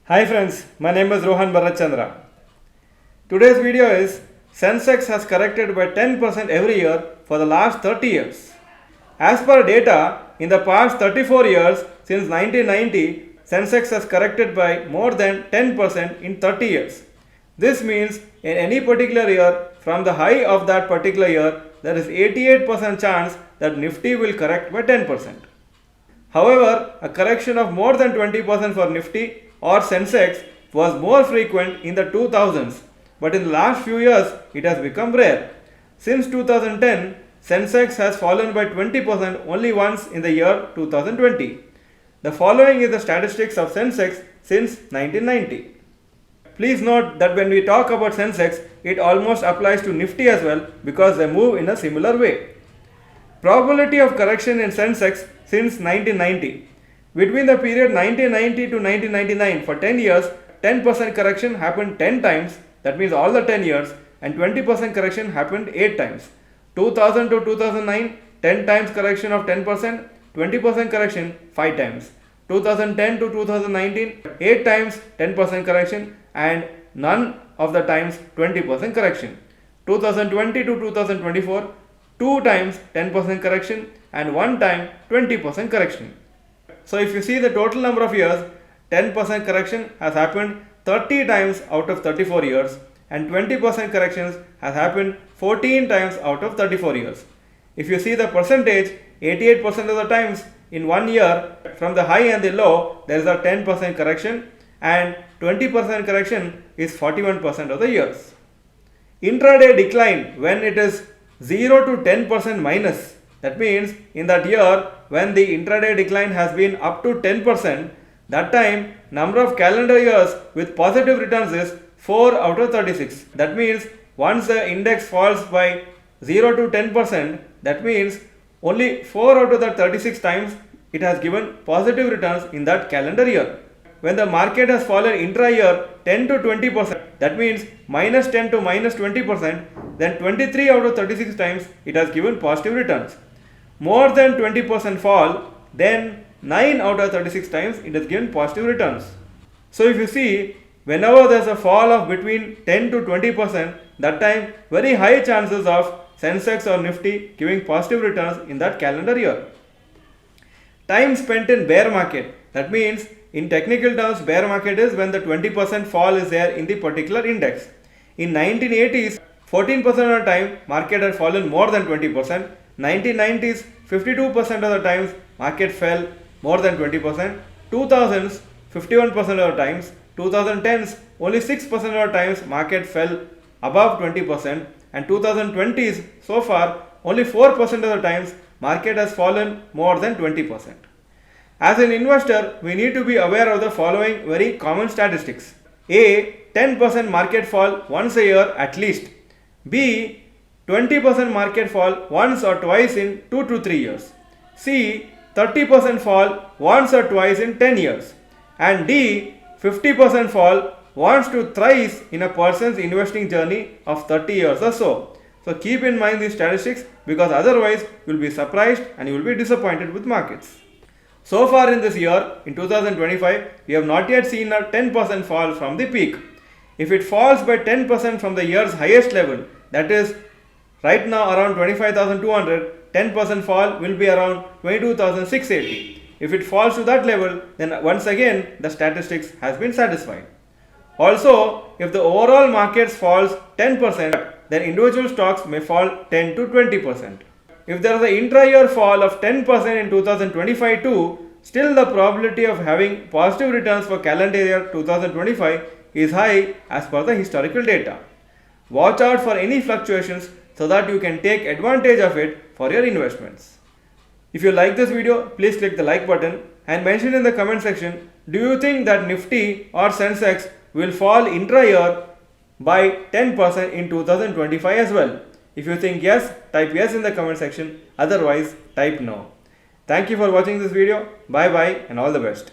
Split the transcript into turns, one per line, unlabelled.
Hi friends, my name is Rohan Bharath Chandra. Today's video is Sensex has corrected by 10% every year for the last 30 years. As per data, in the past 34 years since 1990, Sensex has corrected by more than 10% in 30 years. This means in any particular year, from the high of that particular year, there is 88% chance that Nifty will correct by 10%. However, a correction of more than 20% for Nifty or Sensex was more frequent in the 2000s, but in the last few years it has become rare. Since 2010, Sensex has fallen by 20% only once in the year 2020. The following is the statistics of Sensex since 1990. Please note that when we talk about Sensex, it almost applies to Nifty as well because they move in a similar way. Probability of correction in Sensex since 1990. Between the period 1990 to 1999, for 10 years, 10% correction happened 10 times, that means all the 10 years, and 20% correction happened 8 times. 2000 to 2009, 10 times correction of 10%, 20% correction 5 times. 2010 to 2019, 8 times 10% correction and none of the times 20% correction. 2020 to 2024, 2 times 10% correction and 1 time 20% correction. So if you see the total number of years, 10% correction has happened 30 times out of 34 years and 20% corrections has happened 14 times out of 34 years. If you see the percentage, 88% of the times in 1 year, from the high and the low, there is a 10% correction and 20% correction is 41% of the years. Intraday decline, when it is 0 to 10% minus, that means in that year when the intraday decline has been up to 10%, that time number of calendar years with positive returns is 4 out of 36. That means once the index falls by 0 to 10%, that means only 4 out of the 36 times it has given positive returns in that calendar year. When the market has fallen intra-year 10 to 20%, that means minus 10 to minus 20%, then 23 out of 36 times it has given positive returns. More than 20% fall, then 9 out of 36 times it has given positive returns. So if you see, whenever there is a fall of between 10 to 20%, that time very high chances of Sensex or Nifty giving positive returns in that calendar year. Time spent in bear market, that means in technical terms, bear market is when the 20% fall is there in the particular index. In 1980s, 14% of the time market had fallen more than 20%. 1990s, 52% of the times market fell more than 20%. 2000s, 51% of the times. 2010s, only 6% of the times market fell above 20%. And 2020s, so far, only 4% of the times market has fallen more than 20%. As an investor, we need to be aware of the following very common statistics. A. 10% market fall once a year at least. B. 20% market fall once or twice in 2 to 3 years. C. 30% fall once or twice in 10 years. And D. 50% fall once to thrice in a person's investing journey of 30 years or so. So keep in mind these statistics because otherwise you will be surprised and you will be disappointed with markets. So far in this year, in 2025, we have not yet seen a 10% fall from the peak. If it falls by 10% from the year's highest level, that is right now around 25,200, 10% fall will be around 22,680. If it falls to that level, then once again the statistics has been satisfied. Also, if the overall markets falls 10%, then individual stocks may fall 10 to 20%. If there is an intra-year fall of 10% in 2025 too, still the probability of having positive returns for calendar year 2025 is high as per the historical data. Watch out for any fluctuations so that you can take advantage of it for your investments. If you like this video, please click the like button and mention in the comment section, do you think that Nifty or Sensex will fall intra-year by 10% in 2025 as well? If you think yes, type yes in the comment section, otherwise type no. Thank you for watching this video. Bye bye and all the best.